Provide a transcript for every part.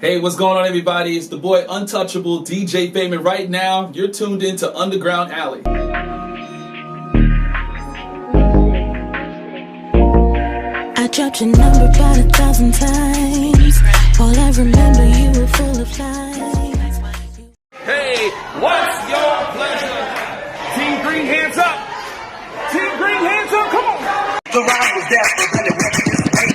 Hey, what's going on, everybody? It's the boy Untouchable DJ F.A.M.E. And right now, you're tuned into Underground Alley. I dropped your number about 1,000 times. All I remember, you were full of lies. Hey, what's your pleasure? Team Green, hands up! Team Green, hands up! Come on! The rhyme was there, but then it went to this way.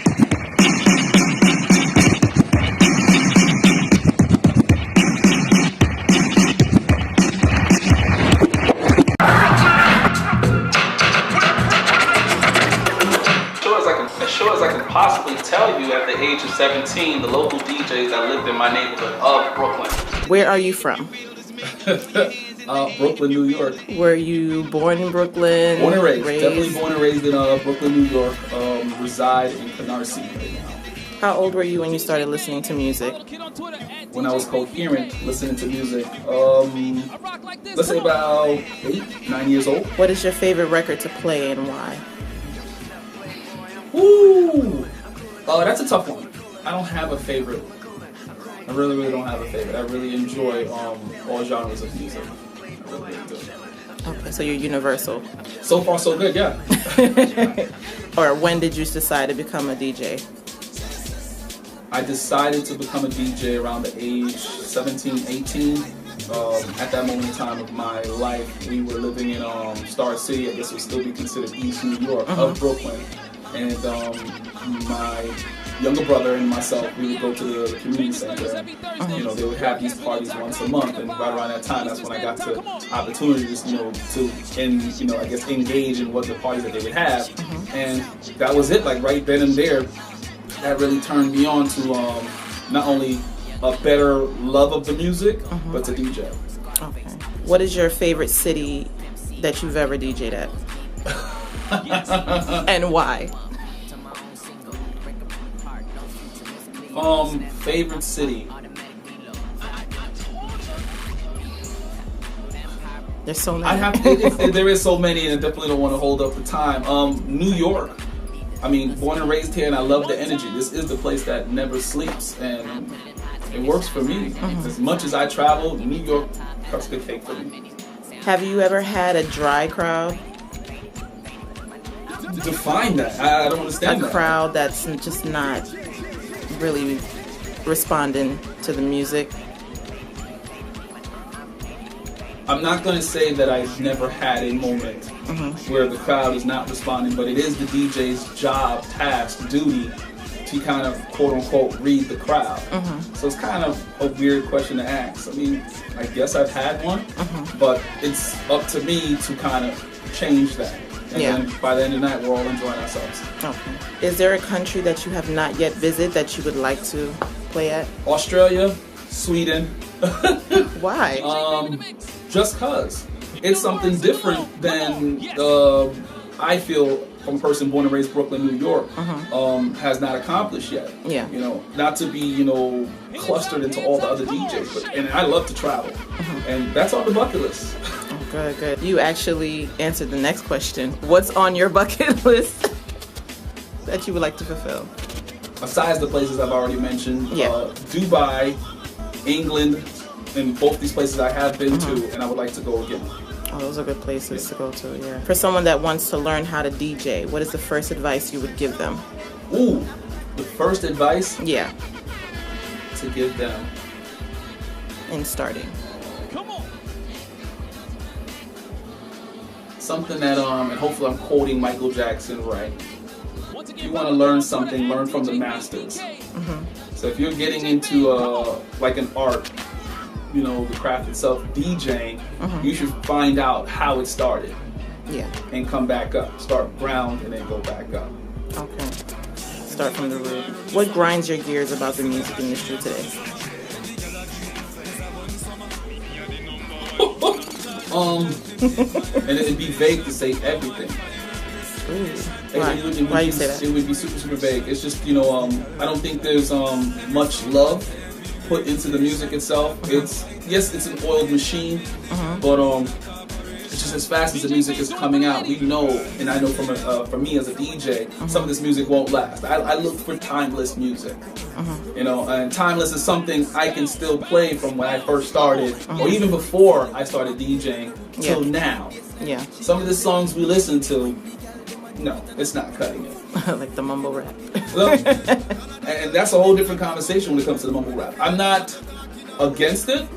As sure as I can possibly tell you, at the age of 17, the local DJs that lived in my neighborhood of Brooklyn. Where are you from? Brooklyn, New York. Were you born in Brooklyn? Born and raised. Definitely born and raised in Brooklyn, New York. Reside in Canarsie right now. How old were you when you started listening to music? When I was coherent, listening to music, let's say about 8, 9 years old. What is your favorite record to play and why? Ooh, that's a tough one. I don't have a favorite. I really don't have a favorite. I really enjoy all genres of music. I really do. Okay, so you're universal. So far, so good, yeah. Or when did you decide to become a DJ? I decided to become a DJ around the age 17, 18. At that moment in time of my life, we were living in Star City. I guess it would still be considered East New York, of Brooklyn. And my younger brother and myself, we would go to the community center, and they would have these parties once a month. And right around that time, that's when I got the opportunities, to engage in what the parties that they would have. And that was it. Like right then and there, that really turned me on to not only a better love of the music, but to DJ. Okay. What is your favorite city that you've ever DJ'd at? And why? Favorite city. There's so many. There is so many, and I definitely don't want to hold up the time. New York. I mean, born and raised here, and I love the energy. This is the place that never sleeps, and it works for me. As much as I travel, New York cuts the cake for me. Have you ever had a dry crowd? Define that. I don't understand that. A crowd that's just not really responding to the music. I'm not going to say that I've never had a moment where the crowd is not responding, but it is the DJ's job, task, duty to kind of, quote unquote, read the crowd. So it's kind of a weird question to ask. I mean, I guess I've had one, but it's up to me to kind of change that. And then by the end of the night, we're all enjoying ourselves. Okay. Is there a country that you have not yet visited that you would like to play at? Australia, Sweden. Why? Just cause. It's something different than I feel from a person born and raised Brooklyn, New York, has not accomplished yet. Yeah. Not to be, clustered into all the other DJs, and I love to travel. And that's on the bucket list. Good. You actually answered the next question. What's on your bucket list that you would like to fulfill? Besides the places I've already mentioned, Dubai, England, and both these places I have been to, and I would like to go again. Oh, those are good places to go to, yeah. For someone that wants to learn how to DJ, what is the first advice you would give them? Ooh, the first advice? Yeah. To give them. In starting. Something that, and hopefully I'm quoting Michael Jackson right. If you want to learn something, learn from the masters. So if you're getting into like an art, the craft itself, DJing, you should find out how it started. Yeah. And come back up. Start ground and then go back up. Okay. Start from the root. What grinds your gears about the music industry today? And it'd be vague to say everything. Why you say that? It would be super vague. It's just, I don't think there's much love put into the music itself. It's an oiled machine, but it's just as fast as the music is coming out, we know, and I know from me as a DJ, some of this music won't last. I look for timeless music, you know, and timeless is something I can still play from when I first started, or even before I started DJing till now. Yeah. Some of the songs we listen to, no, it's not cutting it. Like the mumble rap. And that's a whole different conversation when it comes to the mumble rap. I'm not against it.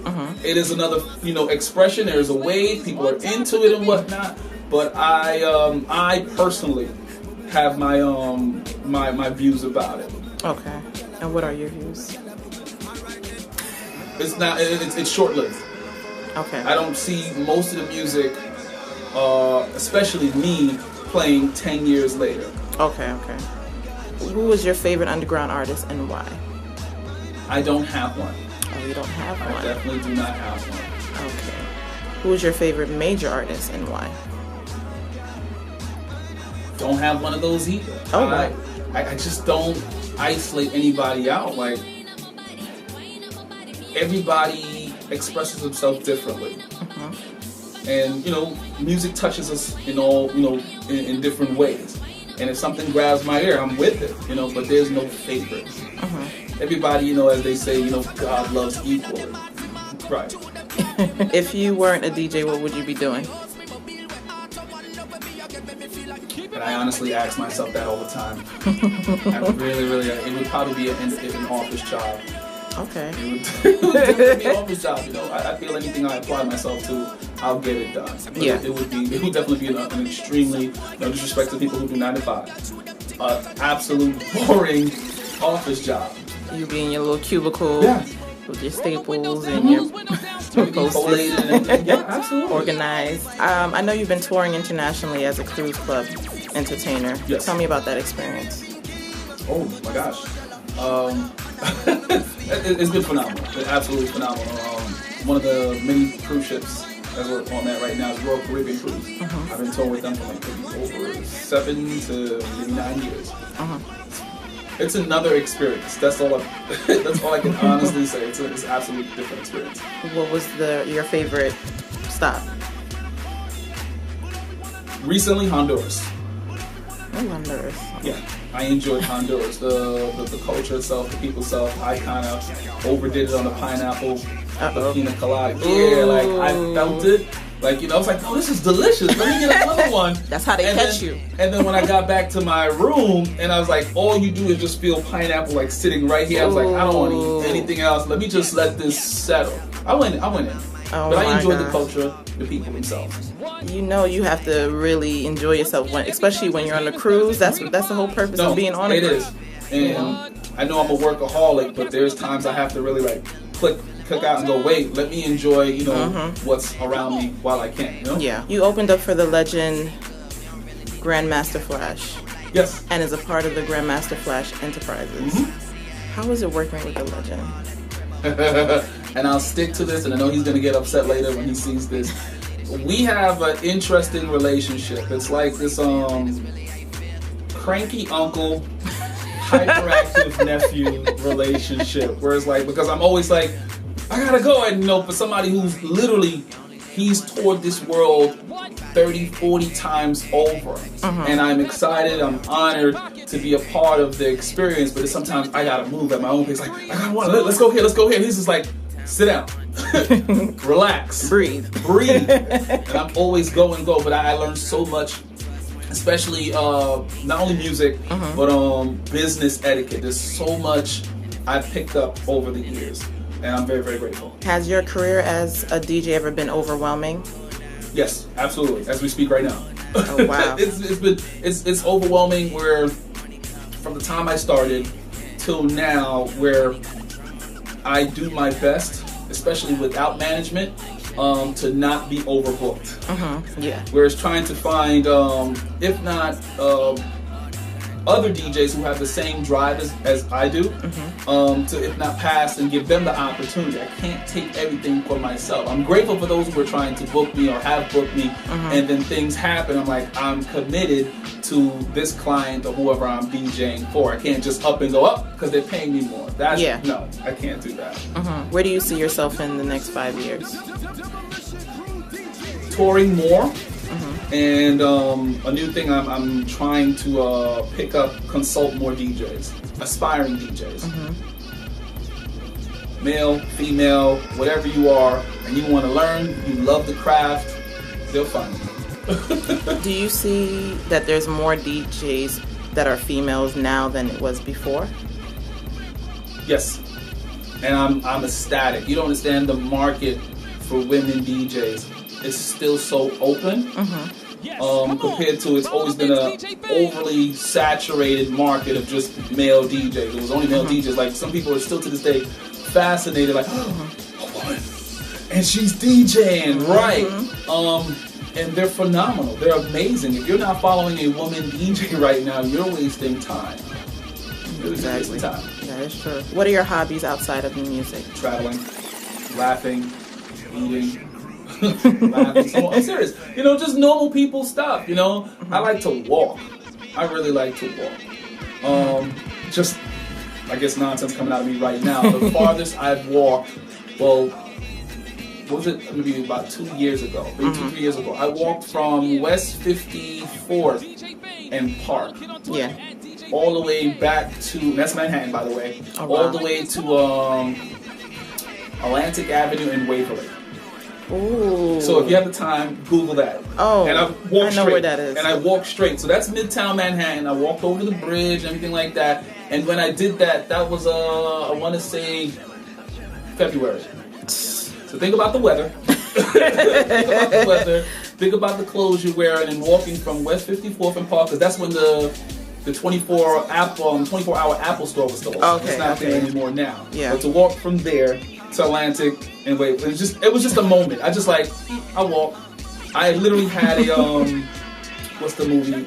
It is another, you know, expression. There's a way people are into it and whatnot. But I personally have my my views about it. Okay. And what are your views? It's not. It's short-lived. Okay. I don't see most of the music, especially me, playing 10 years later. Okay. Who was your favorite underground artist and why? I don't have one. Oh, you don't have one? I definitely do not have one. Okay. Who was your favorite major artist and why? Don't have one of those either. Oh, right. I just don't isolate anybody out. Like, everybody expresses themselves differently. And, you know, music touches us in all, you know, in different ways. And if something grabs my ear, I'm with it, you know, but there's no favorites. Everybody, you know, as they say, you know, God loves equally. Right. If you weren't a DJ, what would you be doing? And I honestly ask myself that all the time. I really, it would probably be an office job. Okay. It would definitely be an office job, you know. I feel anything I apply myself to, I'll get it done. But yeah. It would definitely be an extremely, no disrespect to people who do 9 to 5, absolute boring office job. You be in your little cubicle with your staples and your Post-it. Yeah, absolutely. Organized. I know you've been touring internationally as a cruise club entertainer. Yes. Tell me about that experience. Oh my gosh. It's been phenomenal. It's absolutely phenomenal. One of the many cruise ships that we're on that right now is Royal Caribbean Cruise. I've been touring with them for like over 7 to maybe 9 years. It's another experience. That's all I can honestly say. It's an absolutely different experience. What was your favorite stop? Recently, Honduras. Oh, Honduras. Yeah, I enjoyed Honduras. The culture itself, the people itself. I kind of overdid it on the pineapple, the pina colada. Yeah, like I felt it. Like, you know, I was like, oh, this is delicious. Let me get another one. That's how they catch you. And then when I got back to my room, and I was like, all you do is just feel pineapple like sitting right here. I was like, I don't want to eat anything else. Let me just let this settle. I went in. But I enjoyed the culture, the people themselves. You know, you have to really enjoy yourself, especially when you're on a cruise. That's the whole purpose of being on a cruise. It is. And I know I'm a workaholic, but there's times I have to really like cook out and go, wait, let me enjoy, you know, what's around me while I can, you know? Yeah. You opened up for the legend Grandmaster Flash. Yes. And is a part of the Grandmaster Flash Enterprises. How is it working with the legend? And I'll stick to this, and I know he's going to get upset later when he sees this. We have an interesting relationship. It's like this cranky uncle, hyperactive nephew relationship, where it's like, because I'm always like, I gotta go, and you know, for somebody who's literally, he's toured this world 30, 40 times over, and I'm excited, I'm honored to be a part of the experience, but sometimes I gotta move at my own pace, like, I gotta let's go here, and he's just like, sit down, relax, breathe, and I'm always go, but I learned so much, especially not only music, but business etiquette. There's so much I've picked up over the years. And I'm very, very grateful. Has your career as a DJ ever been overwhelming? Yes, absolutely. As we speak right now. Oh wow! it's overwhelming. Where from the time I started till now, where I do my best, especially without management, to not be overbooked. Yeah. Whereas trying to find, if not other DJs who have the same drive as I do, to if not pass and give them the opportunity. I can't take everything for myself. I'm grateful for those who are trying to book me or have booked me, and then things happen. I'm like, I'm committed to this client or whoever I'm DJing for. I can't just up and go up because they're paying me more. No, I can't do that. Where do you see yourself in the next 5 years? touring more. And a new thing I'm trying to pick up, consult more DJs, aspiring DJs. Male, female, whatever you are, and you want to learn, you love the craft, they'll find you. Do you see that there's more DJs that are females now than it was before? Yes. And I'm ecstatic. You don't understand the market for women DJs. It's still so open. Compared to, it's always been a overly saturated market of just male DJs. It was only male DJs. Like, some people are still to this day fascinated, like, oh, a woman, and she's DJing, right? And they're phenomenal. They're amazing. If you're not following a woman DJ right now, you're wasting time. You're wasting time. That is true. What are your hobbies outside of the music? Traveling, laughing, eating. I'm serious. You know, just normal people stuff. You know, I like to walk. I really like to walk. Just, I guess, nonsense coming out of me right now. The farthest I've walked, well, what was it? Maybe about 2 years ago, maybe 2-3 years ago. I walked from West 54th and Park. Yeah. All the way back to, that's Manhattan, by the way. Oh, wow. All the way to Atlantic Avenue in Waverly. Ooh. So if you have the time, Google that. Oh, and I know straight, where that is. And I walked straight. So that's Midtown Manhattan. I walked over the bridge, everything like that. And when I did that, that was, I want to say, February. So think about the weather. Think about the weather. Think about the clothes you're wearing and walking from West 54th and Park, because that's when the 24-hour Apple store was still open. It's not there anymore now. Yeah. But to walk from there to Atlantic and wait, it was just a moment. I just I walked. I literally had a what's the movie?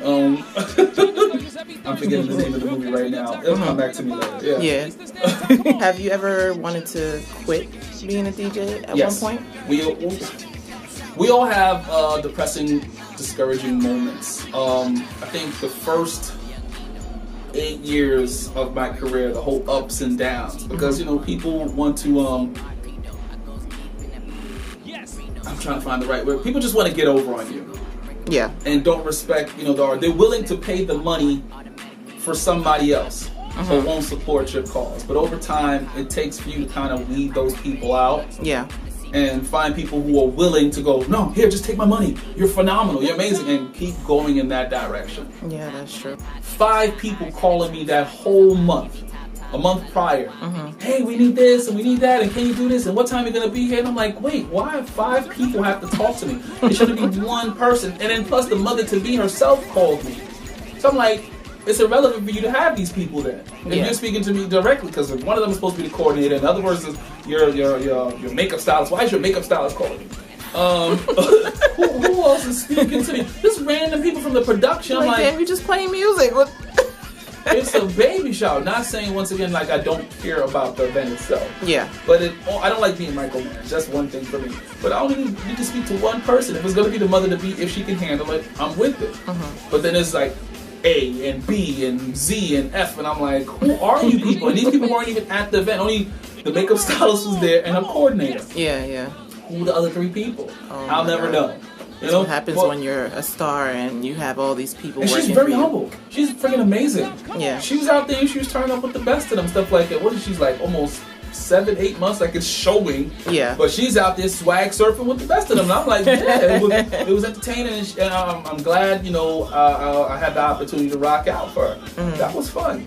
I'm forgetting the name of the movie right now. It'll come back to me later. Yeah. Have you ever wanted to quit being a DJ at one point? We all have depressing, discouraging moments. I think the first 8 years of my career, the whole ups and downs, because you know, people want to I'm trying to find the right word. People just want to get over on you. Yeah. And don't respect, you know, they're willing to pay the money for somebody else, but won't support your cause. But over time, it takes for you to kind of weed those people out. Yeah. And find people who are willing to go, no, here, just take my money. You're phenomenal. You're amazing. And keep going in that direction. Yeah, that's true. 5 people calling me that whole month, a month prior. Hey, we need this and we need that, and can you do this, and what time are you going to be here? And I'm like, wait, why 5 people have to talk to me? It shouldn't be one person. And then plus the mother-to-be herself called me. So I'm like, it's irrelevant for you to have these people there. If you're speaking to me directly, because one of them is supposed to be the coordinator, and the other person is your makeup stylist. Why is your makeup stylist calling me? Who else is speaking to me? Just random people from the production. I'm like, damn, you just playing music. It's a baby shower. Not saying, once again, like I don't care about the event itself. Yeah. But I don't like being micromanaged. That's one thing for me. But I only need to speak to one person. If it's going to be the mother-to-be, if she can handle it, I'm with it. But then it's like A and B and Z and F, and I'm like, who are you people? And these people weren't even at the event. Only the makeup stylist was there and a coordinator. Yeah. Who are the other 3 people? Oh, I'll never know. You know what happens when you're a star and you have all these people. And working she's very for you. humble. She's freaking amazing. Yeah. She was out there and she was turning up with the best of them, stuff like that. What is she's like, almost 7-8 months, like it's showing. Yeah. But she's out there swag surfing with the best of them. And I'm like, yeah, it was entertaining, and I'm glad, you know, I had the opportunity to rock out for her. That was fun.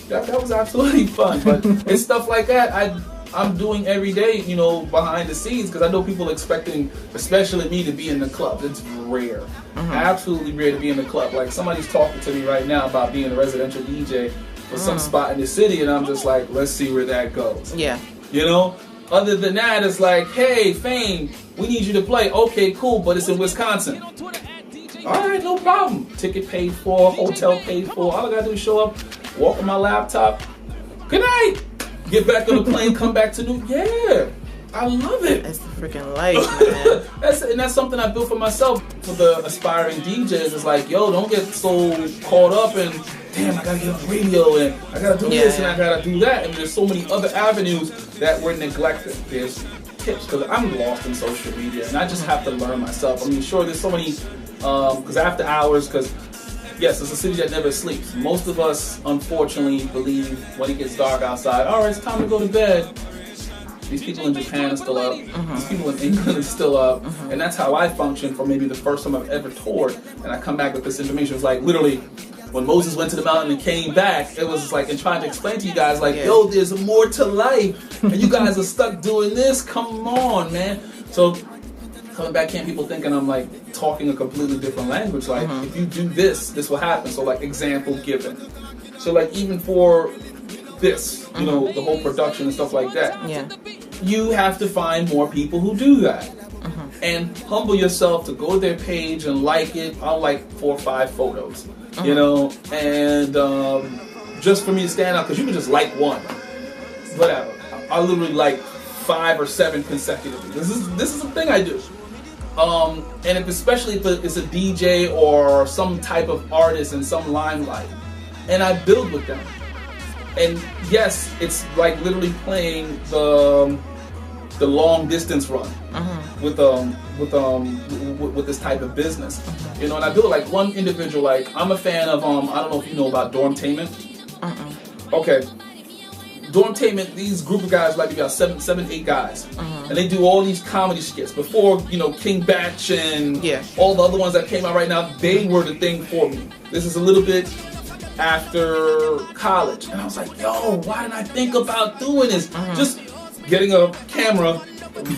That was absolutely fun. But it's stuff like that I'm doing every day, you know, behind the scenes, because I know people expecting, especially me, to be in the club. It's rare. Absolutely rare to be in the club. Like, somebody's talking to me right now about being a residential DJ for some spot in the city, and I'm just like, let's see where that goes. Yeah. You know? Other than that, it's like, hey, F.A.M.E, we need you to play. Okay, cool, but it's in Wisconsin. All right, no problem. Ticket paid for, hotel paid for. All I gotta do is show up, walk on my laptop. Good night. Get back on the plane, come back to New York. Yeah, I love it. That's the freaking life, man. That's something I built for myself. For the aspiring DJs, it's like, yo, don't get so caught up in, damn, I gotta get on the radio and I gotta do this and I gotta do that. And there's so many other avenues that we're neglecting. There's tips, because I'm lost in social media and I just have to learn myself. I mean, sure, there's so many, because after hours, because yes, it's a city that never sleeps. Most of us, unfortunately, believe when it gets dark outside, all right, it's time to go to bed. These people in Japan are still up. These people in England are still up. And that's how I function for maybe the first time I've ever toured. And I come back with this information. It's like literally when Moses went to the mountain and came back, it was like, and trying to explain to you guys, like, yo, there's more to life. And you guys are stuck doing this. Come on, man. So coming back here, people thinking I'm like talking a completely different language. Like, if you do this, this will happen. So like example given. So like even for this, you know, the whole production and stuff like that. Yeah. You have to find more people who do that. And humble yourself to go to their page and like it. I'll like 4 or 5 photos, you know, and just for me to stand out, because you can just like one, whatever. I literally like 5 or 7 consecutively. This is a thing I do. And especially if it's a DJ or some type of artist in some limelight, and I build with them. And yes, it's like literally playing the long distance run with this type of business, you know. And I do it like one individual. Like I'm a fan of I don't know if you know about Dormtainment. Okay, Dormtainment. These group of guys, like about 7, 8 guys, and they do all these comedy skits. Before, you know, King Batch and all the other ones that came out right now, they were the thing for me. This is a little bit after college, and I was like, yo, why didn't I think about doing this? Just getting a camera,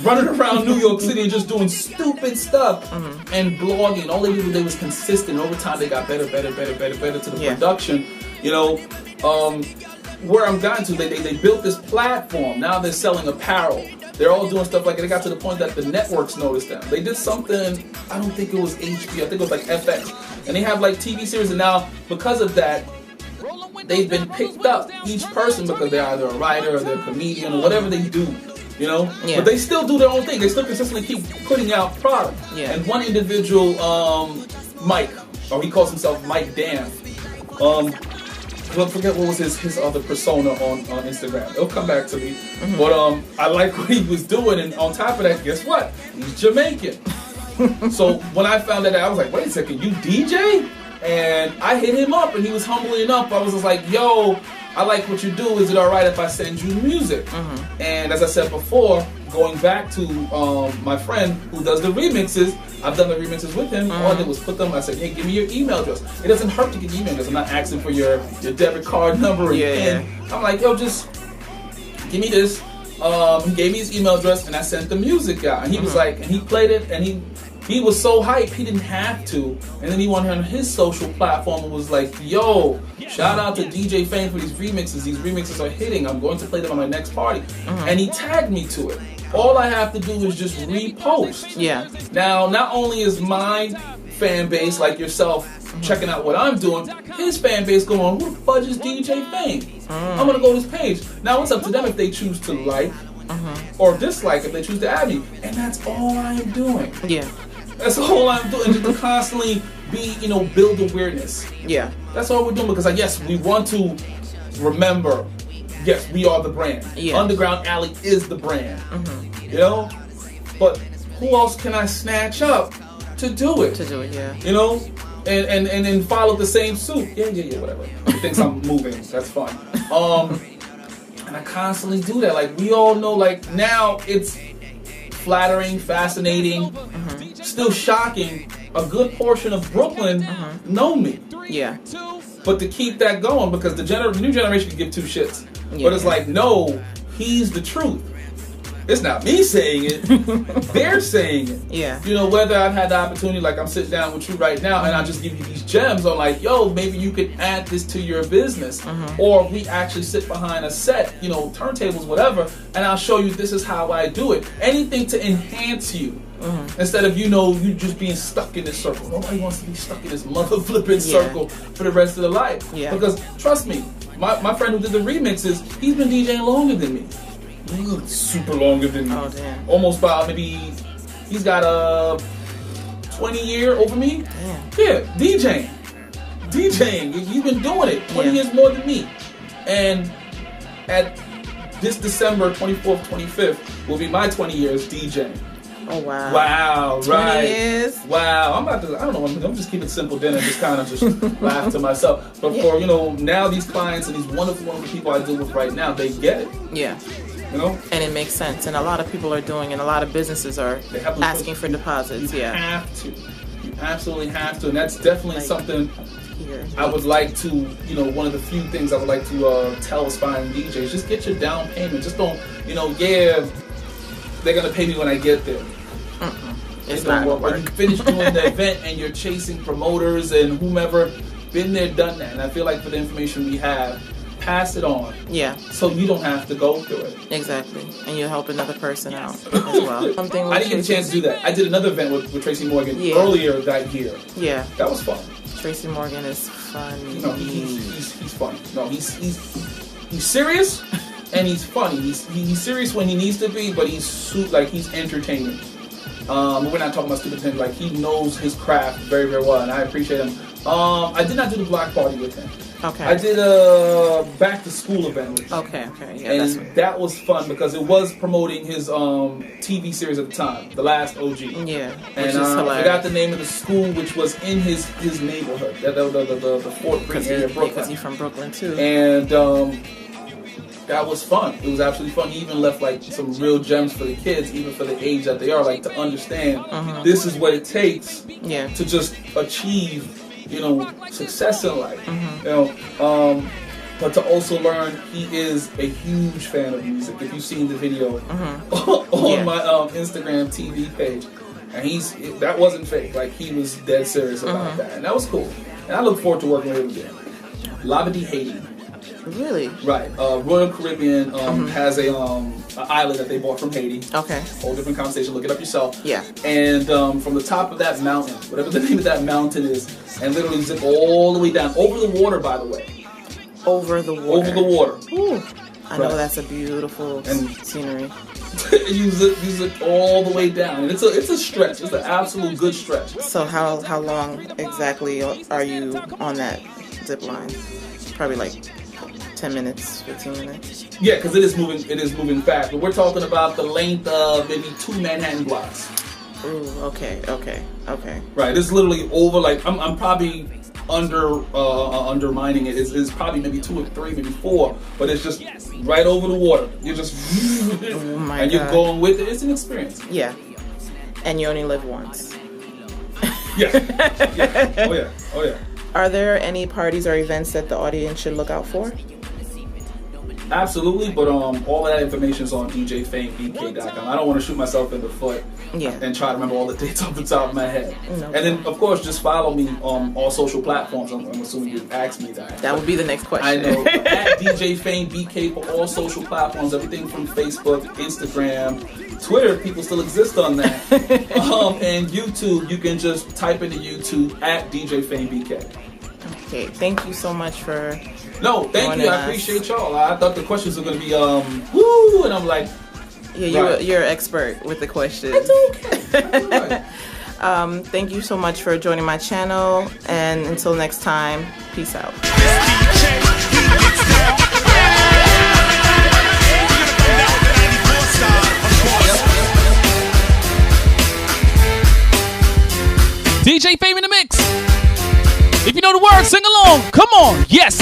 running around New York City and just doing stupid stuff and blogging. All they did was consistent. Over time, they got better to the production. You know, where I'm gotten to, they built this platform. Now they're selling apparel. They're all doing stuff like it. It got to the point that the networks noticed them. They did something, I don't think it was HBO, I think it was like FX. And they have like TV series, and now because of that, they've been picked up, each person, because they're either a writer or they're a comedian or whatever they do, you know? But they still do their own thing. They still consistently keep putting out product. And one individual, Mike, or he calls himself Mike Dam, I forget what was his other persona on Instagram. It'll come back to me. But I like what he was doing, and on top of that, guess what? He's Jamaican. So when I found that out, I was like, wait a second, you DJ? And I hit him up, and he was humble enough. I was just like, yo, I like what you do. Is it all right if I send you music? And as I said before, going back to my friend who does the remixes, I've done the remixes with him. All I did was put them, I said, hey, give me your email address. It doesn't hurt to get email address. I'm not asking for your debit card number. And I'm like, yo, just give me this. He gave me his email address, and I sent the music out. And he was like, and he played it, and he was so hyped, he didn't have to. And then he went on his social platform and was like, yo, shout out to DJ F.A.M.E for these remixes. These remixes are hitting. I'm going to play them on my next party. And he tagged me to it. All I have to do is just repost. Now, not only is my fan base, like yourself, checking out what I'm doing, his fan base going, who the fudge is DJ F.A.M.E? I'm going to go to his page. Now, it's up to them if they choose to like or dislike, if they choose to add me. And that's all I am doing. That's all I'm doing, just to constantly be, you know, build awareness. That's all we're doing, because yes, we want to remember, yes, we are the brand. Underground Alley is the brand. You know? But who else can I snatch up to do it? You know? And then follow the same suit. Whatever. He thinks I'm moving. That's fine. And I constantly do that. Like, we all know, like, now it's flattering, fascinating, still shocking. A good portion of Brooklyn know me. But to keep that going, because the new generation can give two shits. But it's like, no, he's the truth. It's not me saying it. They're saying it. You know, whether I've had the opportunity, like I'm sitting down with you right now, and I just give you these gems on, like, yo, maybe you could add this to your business. Or we actually sit behind a set, you know, turntables, whatever, and I'll show you this is how I do it. Anything to enhance you. Instead of, you know, you just being stuck in this circle. Nobody wants to be stuck in this mother flipping circle for the rest of their life. Because, trust me, my friend who did the remixes, he's been DJing longer than me. Super longer than me. Almost about, maybe, he's got a 20-year over me. DJing. He's been doing it 20 years more than me. And at this December 24th, 25th will be my 20 years DJing. Oh, wow. Wow, 20 right. years? Wow. I don't know, I'm just keeping it simple then and just kind of just laugh to myself. But for, now these clients and these wonderful people I deal with right now, they get it. Yeah. And it makes sense. And a lot of people are doing, and a lot of businesses are asking for deposits. You have to. You absolutely have to. And that's definitely something I would like to, one of the few things I would like to tell aspiring DJs, just get your down payment. Just don't, they're going to pay me when I get there. It's not going to work. When you finish doing the event and you're chasing promoters and whomever, been there, done that. And I feel like for the information we have, pass it on. Yeah. So you don't have to go through it. Exactly. And you'll help another person out as well. I didn't get a chance to do that. I did another event with Tracy Morgan earlier that year. Yeah. That was fun. Tracy Morgan is funny. He's funny. No, he's serious and he's funny. He's serious when he needs to be, but he's entertaining. We're not talking about stupid things. Like, he knows his craft very, very well, and I appreciate him. I did not do the block party with him. Okay. I did a back to school event with him. Okay. Yeah, and that was fun because it was promoting his TV series at the time, The Last OG. Yeah. And I forgot the name of the school, which was in his neighborhood, the Fort Greene area of Brooklyn. Because he's from Brooklyn too. And that was fun. It was absolutely fun. He even left like some real gems for the kids, even for the age that they are, like to understand this is what it takes to just achieve, success in life. But to also learn he is a huge fan of music. If you've seen the video on my Instagram TV page, and that wasn't fake. Like, he was dead serious about that, and that was cool. And I look forward to working with him again. Labadee, Haiti. Really? Right. Royal Caribbean has a island that they bought from Haiti. Okay. Whole different conversation. Look it up yourself. Yeah. And from the top of that mountain, whatever the name of that mountain is, and literally zip all the way down over the water. By the way. Over the water. Over the water. Ooh. I know that's a beautiful scenery. you zip all the way down, and it's a stretch. It's an absolute good stretch. So how long exactly are you on that zip line? Probably like 10 minutes, 15 minutes. Yeah, because it is moving fast. But we're talking about the length of maybe 2 Manhattan blocks. Ooh, okay. Right, it's literally over. Like, I'm probably undermining it. It's probably maybe 2 or 3, maybe 4, but it's just right over the water. You're just and you're going with it. It's an experience. Yeah, and you only live once. Yeah. Oh yeah. Are there any parties or events that the audience should look out for? Absolutely, but all that information is on DJFAMEBK.com. I don't want to shoot myself in the foot and try to remember all the dates off the top of my head. No. And then, of course, just follow me on all social platforms. I'm assuming you'd ask me that. That would be the next question. I know. At DJFAMEBK for all social platforms, everything from Facebook, Instagram, Twitter. People still exist on that. And YouTube, you can just type into YouTube at DJFAMEBK. Okay, thank you so much for... No, thank you. I appreciate y'all. I thought the questions were going to be, woo, and I'm like... Yeah, you're an expert with the questions. That's okay. Thank you so much for joining my channel, and until next time, peace out. DJ F.A.M.E in the mix. If you know the words, sing along. Come on. Yes.